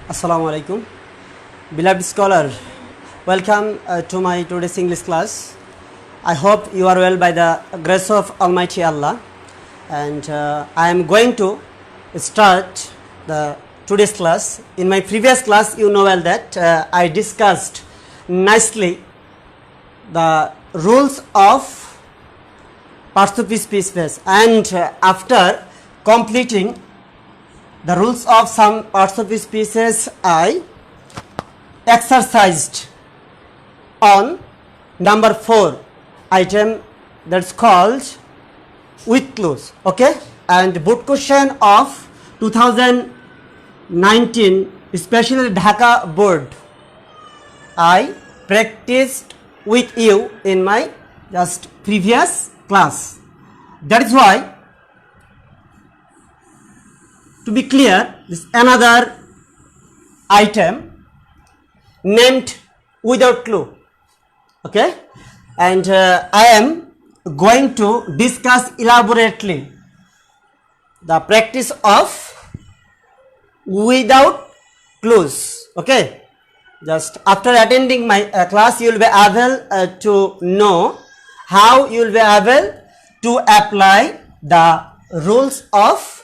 Assalamu alaikum. Beloved scholar, welcome to my today's English class. I hope you are well by the grace of Almighty Allah, and I am going to start the today's class. In my previous class, you know well that I discussed nicely the rules of parts of species, and after completing the rules of some parts of species, I exercised on number 4 item, that's called with clues. Okay, and board question of 2019, especially Dhaka board, I practiced with you in my just previous class. That is why, to be clear, this another item named without clue. Okay, and I am going to discuss elaborately the practice of without clues. Okay, just after attending my class, you will be able to know how you will be able to apply the rules of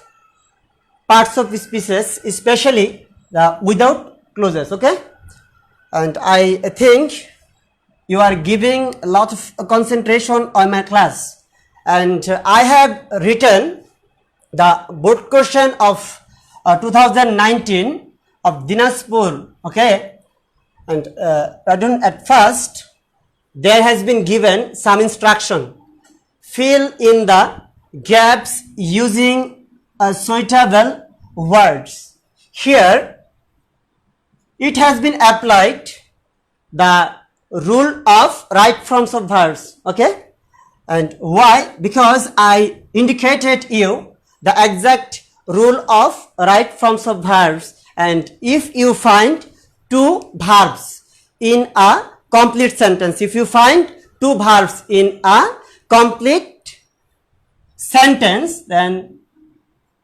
parts of species, especially the without clauses. Okay, and I think you are giving a lot of concentration on my class, and I have written the board question of 2019 of Dinajpur. Okay, and at first there has been given some instruction: fill in the gaps using suitable words. Here it has been applied the rule of right forms of verbs. Okay, and why? Because I indicated you the exact rule of right forms of verbs, and if you find two verbs in a complete sentence, if you find two verbs in a complete sentence, then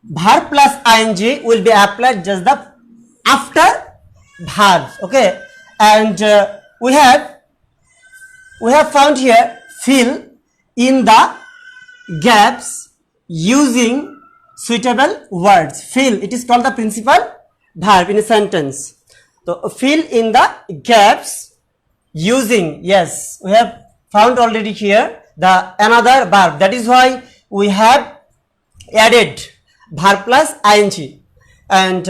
verb plus ing will be applied just the after verbs. Okay, and we have found here fill in the gaps using suitable words. Fill, it is called the principal verb in a sentence. So fill in the gaps using, yes, we have found already here the another verb. That is why we have added verb plus ing, and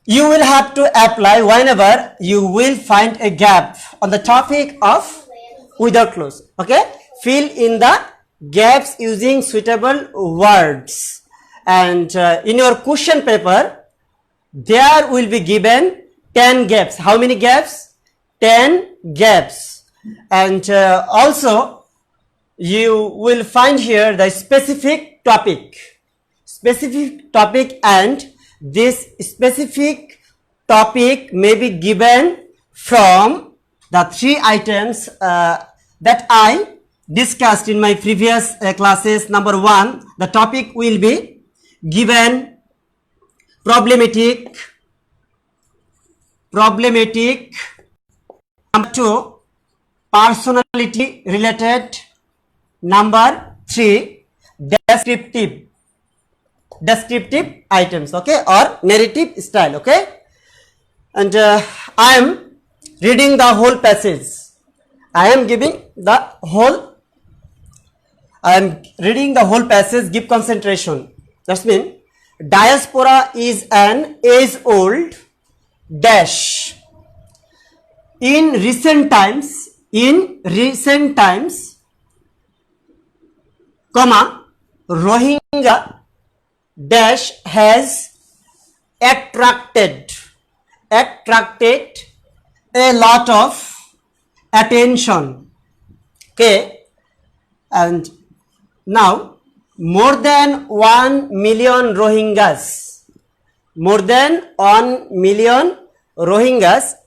you will have to apply whenever you will find a gap on the topic of without clause. Okay, fill in the gaps using suitable words, and in your question paper there will be given 10 gaps. How many gaps? 10 gaps. And also you will find here the specific topic, and this specific topic may be given from the 3 items that I discussed in my previous classes. Number 1, the topic will be given problematic. Number 2, personality related. Number 3, descriptive items. Okay, or narrative style. Okay, and I am reading the whole passage. I am reading the whole passage. Give concentration. That means diaspora is an age-old dash. In recent times, comma, Rohingya dash has attracted a lot of attention. Okay, and now more than 1 million Rohingyas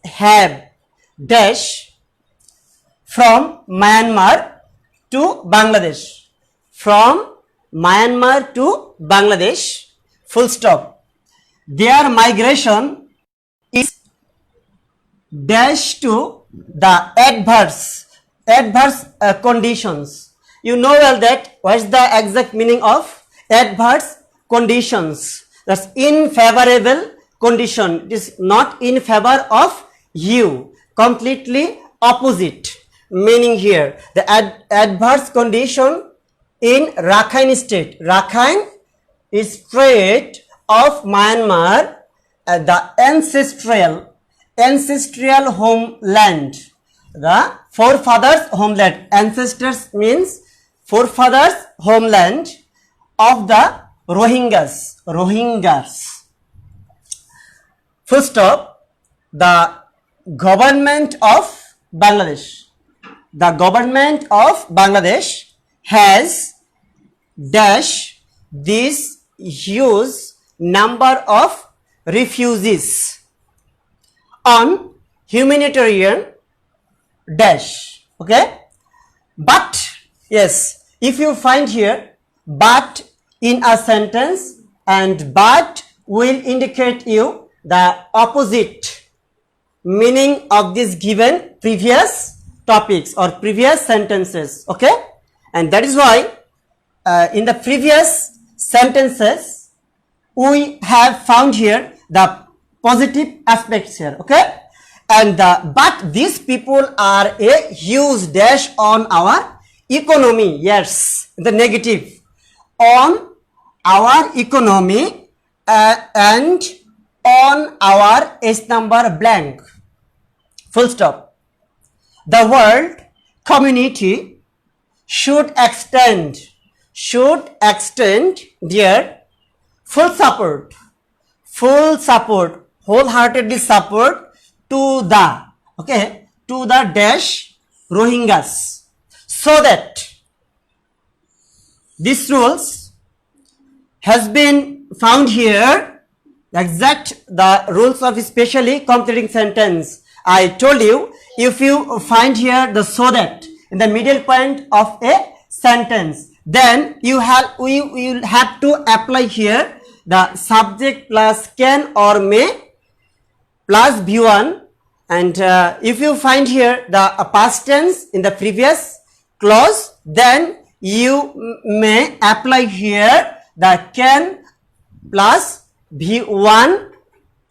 have dash from Myanmar to Bangladesh. Full stop. Their migration dash to the adverse conditions. You know well that what is the exact meaning of adverse conditions? That's unfavorable condition. It is not in favor of you, completely opposite meaning here. The adverse condition in Rakhine state. Rakhine is state of Myanmar, the ancestral homeland, the forefathers homeland. Ancestors means forefathers homeland of the Rohingyas. Full stop. The government of Bangladesh. The government of Bangladesh has dash this huge number of refugees on humanitarian dash. Okay, but yes, if you find here but in a sentence, and but will indicate you the opposite meaning of this given previous topics or previous sentences. Okay, and that is why in the previous sentences we have found here the positive aspects here. Okay, and but these people are a huge dash on our economy. Yes, the negative on our economy and on our S number blank. Full stop. The world community should extend their full support, wholeheartedly support to the dash Rohingyas, so that these rules has been found here, exact the rules of especially completing sentence. I told you, if you find here the so that in the middle point of a sentence, then we will have to apply here the subject plus can or may plus V1, and if you find here the past tense in the previous clause, then you may apply here the can plus V1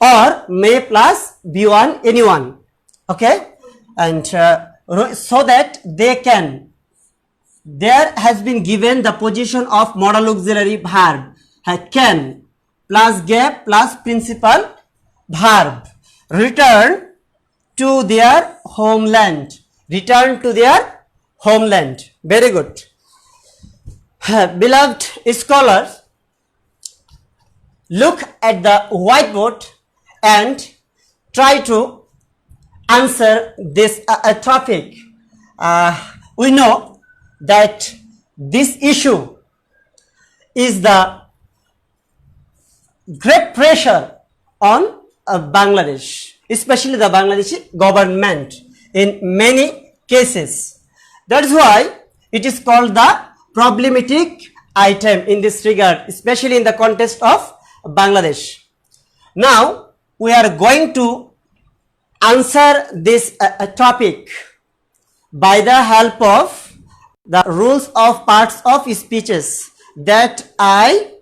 or may plus V1, anyone. Okay, and so that they can, there has been given the position of modal auxiliary verb can plus gap plus principal verb, return to their homeland. Very good. Beloved scholars, look at the whiteboard and try to answer this topic. We know that this issue is the great pressure on Bangladesh, especially the Bangladeshi government in many cases. That is why it is called the problematic item in this regard, especially in the context of Bangladesh. Now we are going to answer this topic by the help of the rules of parts of speeches that I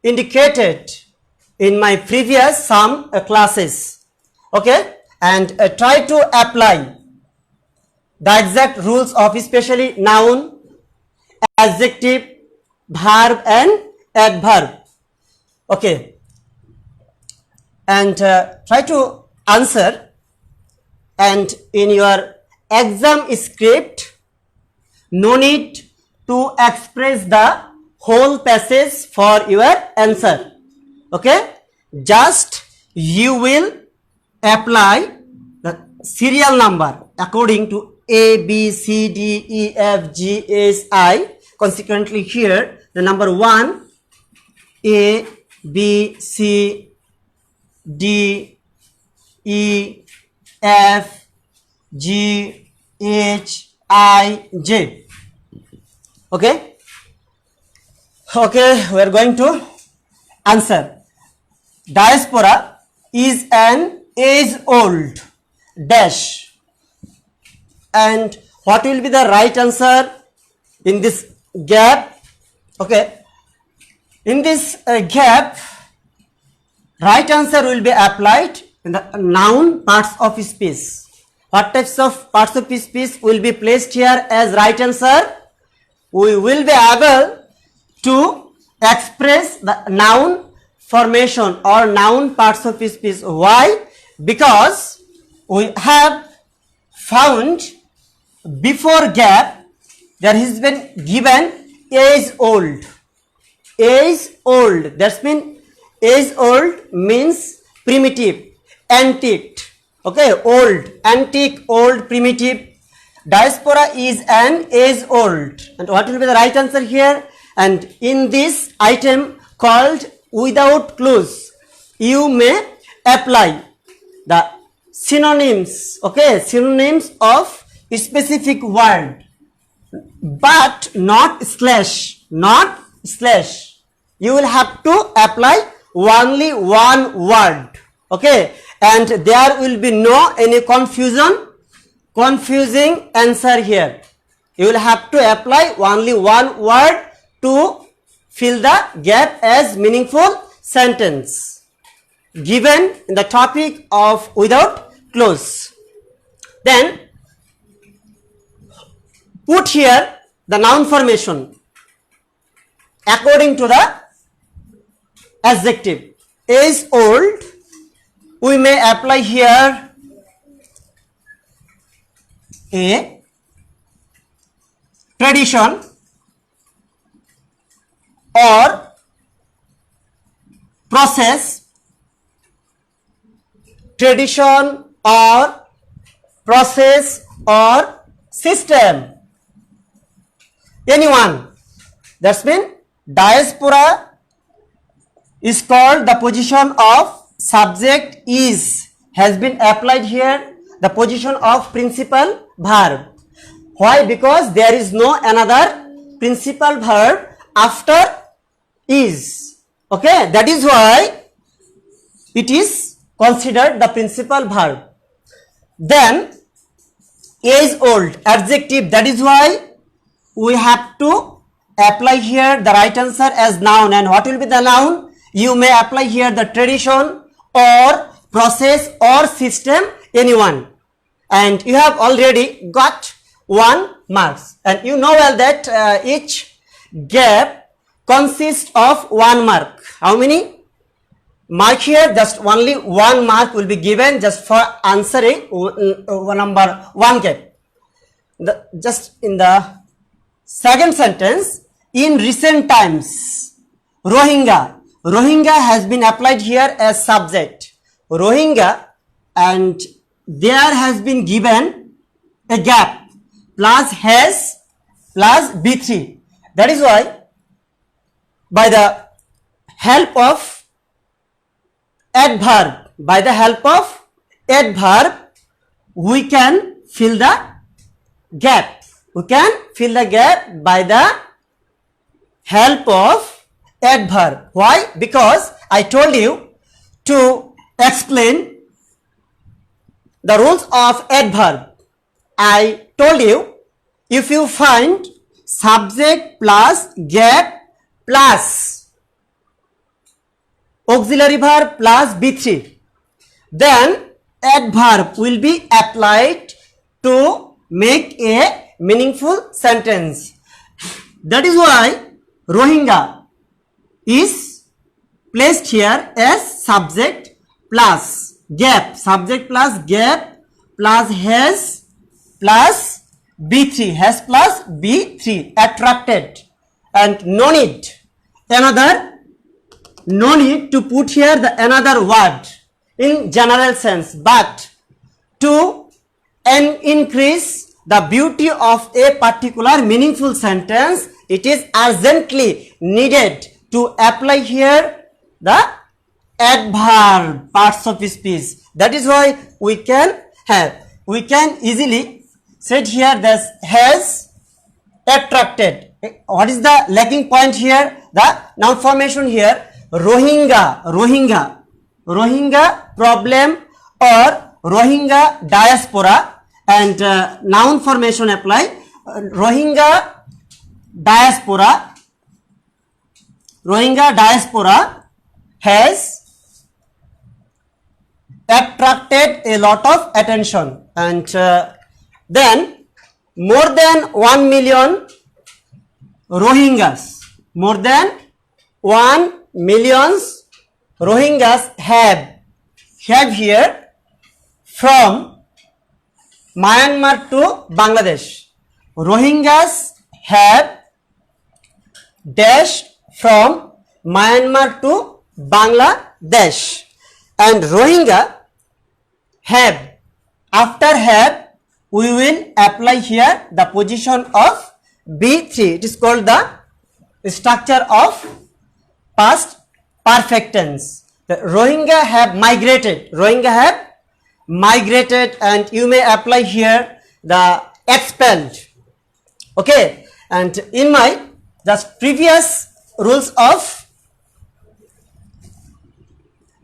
indicated in my previous some classes. Okay, and try to apply the exact rules of especially noun, adjective, verb and adverb. Okay, and try to answer, and in your exam script no need to express the whole passage for your answer. Okay, just you will apply the serial number according to A, B, C, D, E, F, G, H, I. Consequently here the number 1, A, B, C, D, E, F, G, H, I, J. Okay, we are going to answer. Diaspora is an age-old dash. And what will be the right answer in this gap? Okay, in this gap, right answer will be applied in the noun parts of speech. What types of parts of speech will be placed here as right answer? We will be able to express the noun formation or noun parts of speech. Why? Because we have found before gap there has been given age old. Age old, that means age old means primitive, antique. Okay, old, antique, old, primitive. Diaspora is an age old. And what will be the right answer here? And in this item called without clause, you may apply the synonyms, okay, synonyms of a specific word, but not slash, not slash. You will have to apply only one word, okay, and there will be no any confusing answer here. You will have to apply only one word to fill the gap as meaningful sentence given in the topic of without clause. Then put here the noun formation according to the adjective. Is old, we may apply here a tradition or process, tradition or process or system, anyone. That's mean diaspora is called the position of subject is has been applied here, the position of principal verb. Why? Because there is no another principal verb after is. Okay, that is why it is considered the principal verb. Then is old, adjective, that is why we have to apply here the right answer as noun. And what will be the noun? You may apply here the tradition or process or system, anyone. And you have already got 1 marks. And you know well that each gap consists of 1 mark. How many? Mark here, just only 1 mark will be given just for answering number 1 gap. Just in the second sentence, in recent times, Rohingya. Rohingya has been applied here as subject. Rohingya, and there has been given a gap plus has plus B3. That is why by the help of adverb, we can fill the gap. We can fill the gap by the help of adverb. Why? Because I told you to explain the rules of adverb. I told you if you find subject plus gap plus auxiliary verb plus B3, then adverb will be applied to make a meaningful sentence. That is why Rohingya is placed here as subject plus gap, subject plus gap plus has plus B3, has plus B3, attracted. And no need to put here the another word in general sense, but to increase the beauty of a particular meaningful sentence, it is urgently needed to apply here the adverb parts of speech. That is why we can easily say here that has attracted. What is the lacking point here? The noun formation here, Rohingya problem or Rohingya diaspora, and noun formation apply. Rohingya diaspora has attracted a lot of attention, and then more than 1 million Rohingyas, more than 1 million Rohingyas have here from Myanmar to Bangladesh. Rohingyas have dashed from Myanmar to Bangladesh, and Rohingya have, after have, we will apply here the position of B3. It is called the structure of past perfect tense. The Rohingya have migrated, and you may apply here the expelled. Okay, and in my just previous rules of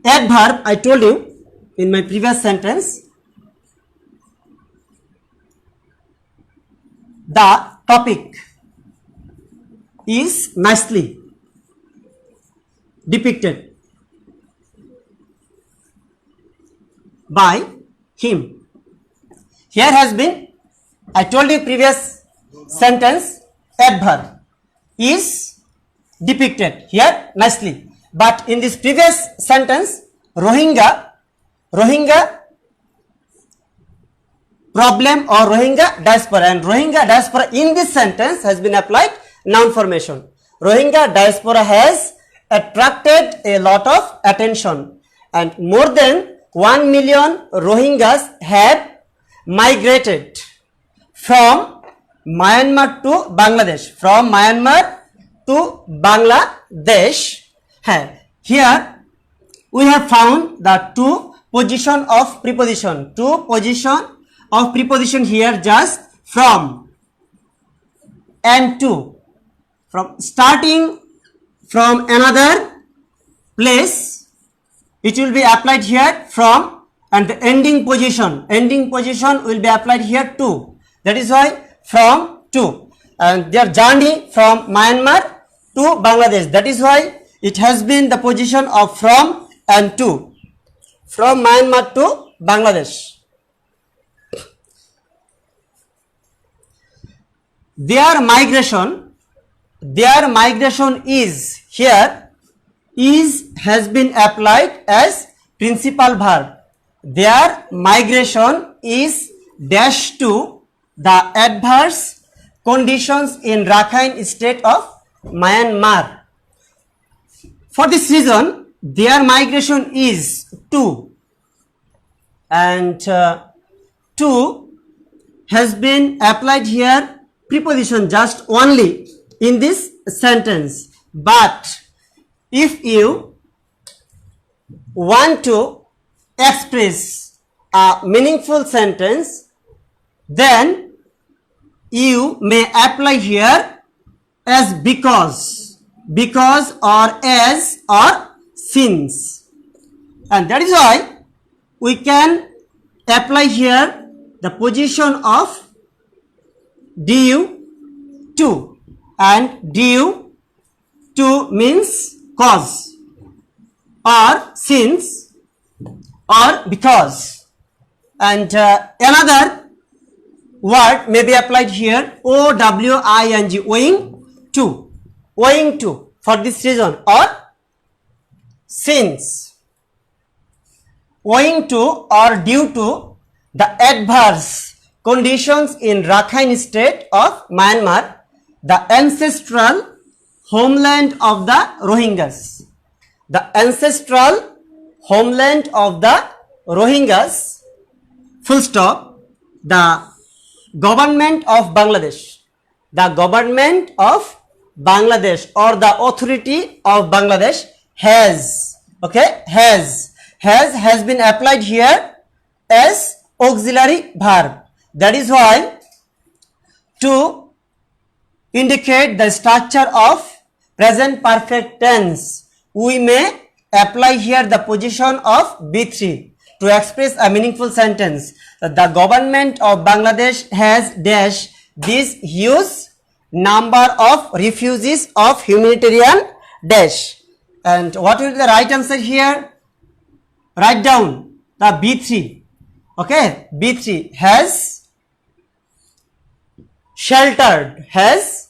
adverb, I told you in my previous sentence, the topic is nicely depicted by him. Here has been, I told you previous sentence, adverb is depicted here nicely, but in this previous sentence, Rohingya problem or Rohingya diaspora, and Rohingya diaspora in this sentence has been applied noun formation. Rohingya diaspora has attracted a lot of attention, and more than 1 million Rohingyas have migrated from Myanmar to Bangladesh. Here we have found the two position of preposition. Here, just from and to. From starting from another place, it will be applied here from, and the ending position will be applied here to. That is why from to, and their journey from Myanmar to Bangladesh. That is why it has been the position of from and to, from Myanmar to Bangladesh. Their migration is here, has been applied as principal verb. Their migration is dash to the adverse conditions in Rakhine state of Myanmar. For this reason, their migration is to, and to has been applied here preposition just only in this sentence. But if you want to express a meaningful sentence, then you may apply here as because or as or since, and that is why we can apply here the position of due to, and due to means cause, or since, or because, and another word may be applied here, owing, owing to, for this reason, or since. Owing to or due to the adverse conditions in Rakhine state of Myanmar, the ancestral homeland of the Rohingyas. The ancestral homeland of the Rohingyas, full stop, the government of Bangladesh. The government of Bangladesh or the authority of Bangladesh has, okay, has been applied here as auxiliary verb. That is why to indicate the structure of present perfect tense, we may apply here the position of B3. to express a meaningful sentence. The government of Bangladesh has dash this huge number of refugees of humanitarian dash. And what will be the right answer here? Write down the B3. Okay, B3 has sheltered, has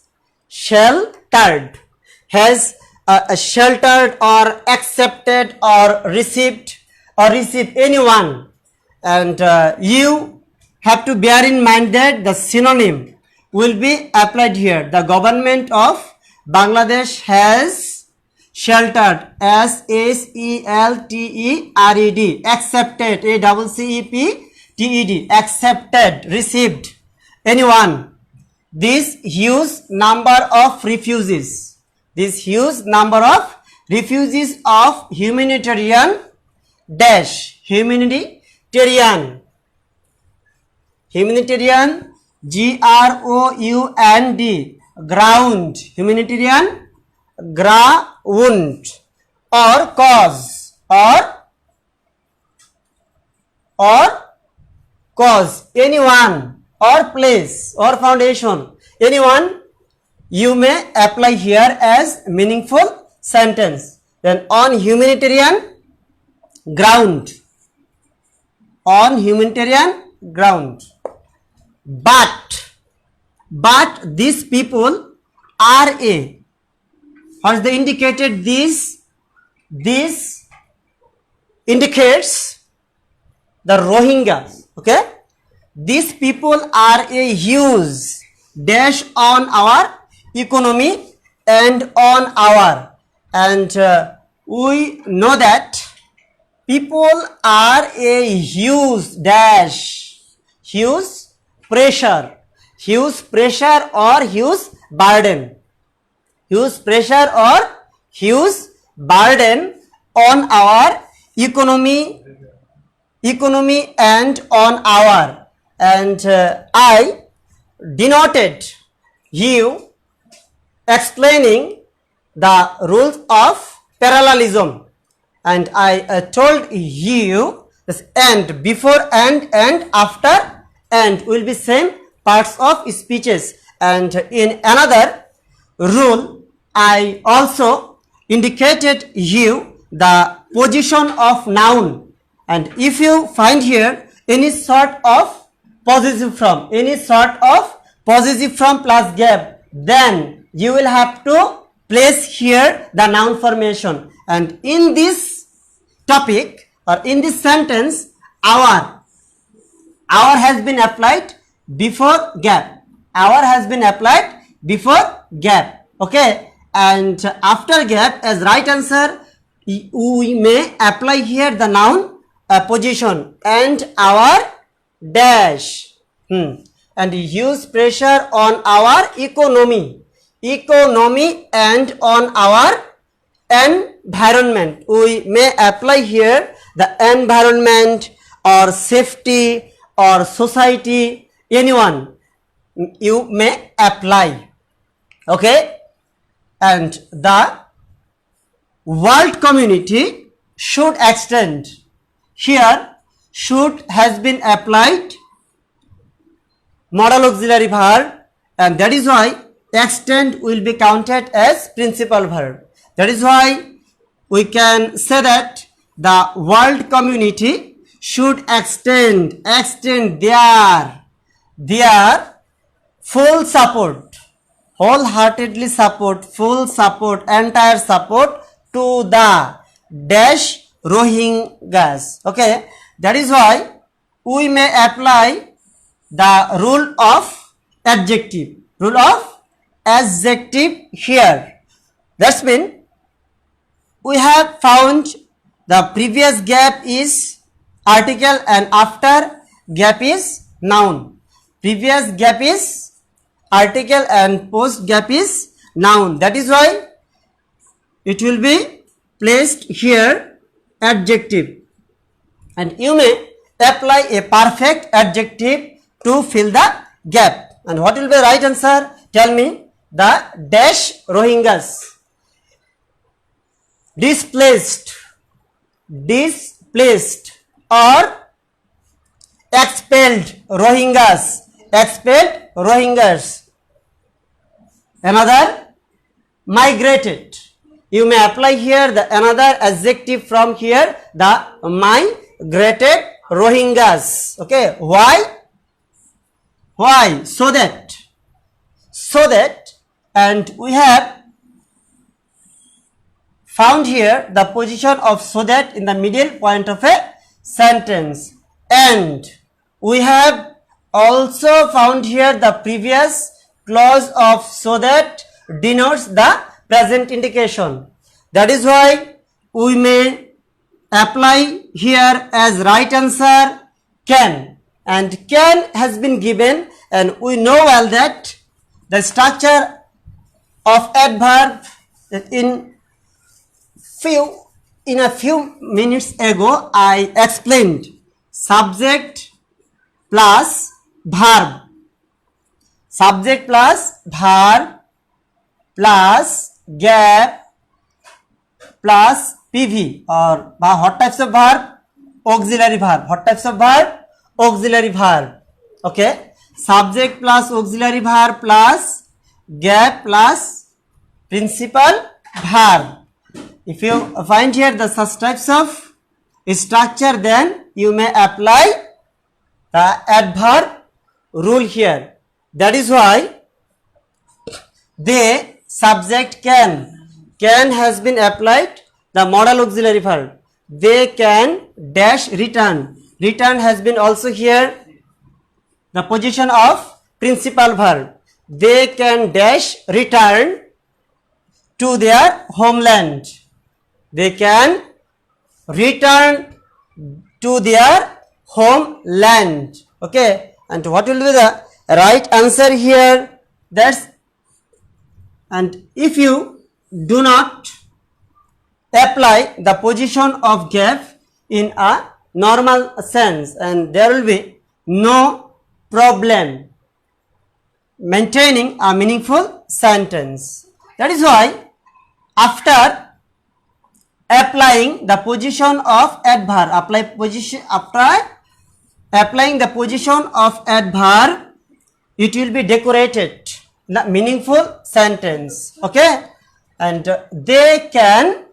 sheltered or accepted or received anyone. And you have to bear in mind that the synonym will be applied here. The government of Bangladesh has sheltered, S-H-E-L-T-E-R-E-D, accepted, A-C-C-E-P-T-E-D, accepted, received anyone. This huge number of refugees, of humanitarian dash, humanitarian, G-R-O-U-N-D, ground, humanitarian ground, or cause, anyone, or place, or foundation, anyone, you may apply here as meaningful sentence. Then on humanitarian ground, but these people are a, as they indicated, this indicates the Rohingyas. Okay, these people are a huge dash on our economy and on our, and we know that people are a huge dash, huge pressure or huge burden, on our economy and on our, and I denoted you explaining the rules of parallelism, and I told you this and, before and after and will be same parts of speeches. And in another rule I also indicated you the position of noun, and if you find here any sort of possessive form, plus gap, then you will have to place here the noun formation. And in this topic or in this sentence, our has been applied before gap, okay, and after gap as right answer we may apply here the noun position and our dash, and use pressure on our economy and on our environment. We may apply here the environment or safety or society, anyone you may apply. Okay, and the world community should extend, here should has been applied modal auxiliary verb, and that is why extend will be counted as principal verb. That is why we can say that the world community should extend their full support, wholeheartedly support, full support, entire support to the dash Rohingyas. Okay, that is why we may apply the rule of adjective here. That's mean we have found the previous gap is article and after gap is noun. Previous gap is article and post gap is noun. That is why it will be placed here adjective, and you may apply a perfect adjective to fill the gap. And what will be the right answer? Tell me. The dash Rohingyas displaced or expelled Rohingyas. Expelled Rohingyas. Another, migrated. You may apply here the another adjective from here, the migrated Rohingyas. Okay, why? Why? So that, and we have found here the position of so that in the middle point of a sentence, and we have also found here the previous clause of so that denotes the present indication. That is why we may apply here as right answer can, and can has been given, and we know well that the structure of adverb in a few minutes ago I explained. Subject plus verb, subject plus verb plus gap plus PV, or what types of verb? Auxiliary verb. What types of verb? Auxiliary verb. Okay, subject plus auxiliary verb plus gap plus principal verb. If you find here the such types of structure, then you may apply the adverb rule here. That is why the subject can has been applied the modal auxiliary verb. They can dash return. Return has been also here the position of principal verb. They can dash return to their homeland. They can return to their homeland. Okay, and what will be the right answer here? That's, and if you do not apply the position of gap in a normal sense, and there will be no problem maintaining a meaningful sentence. That is why after applying the position of adverb, after applying the position of adverb, it will be decorated the meaningful sentence. Okay, and they can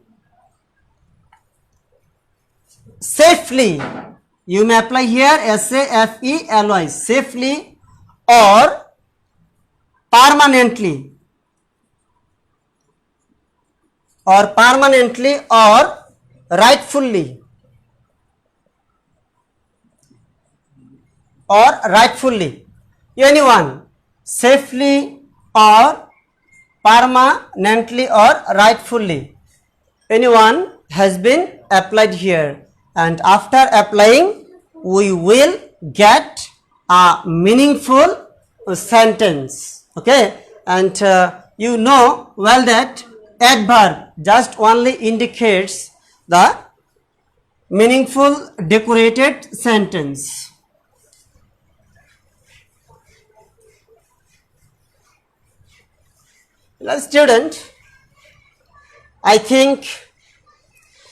safely, you may apply here SAFELY, safely or permanently, or rightfully, anyone, safely or permanently or rightfully, anyone has been applied here, and after applying we will get a meaningful sentence. Okay, and you know well that adverb just only indicates the meaningful decorated sentence. Well, student, I think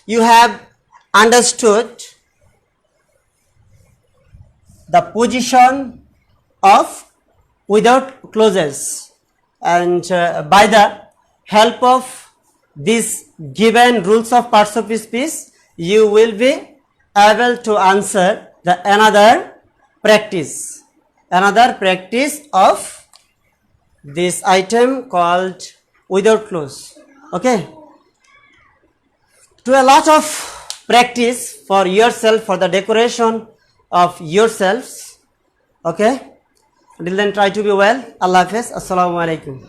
you have understood the position of without clauses, and by the help of these given rules of parts of speech, you will be able to answer the another practice of this item called without clause. Okay, to a lot of practice for yourself, for the decoration of yourselves. Okay, until then, try to be well. Allah Hafiz. Assalamu alaikum.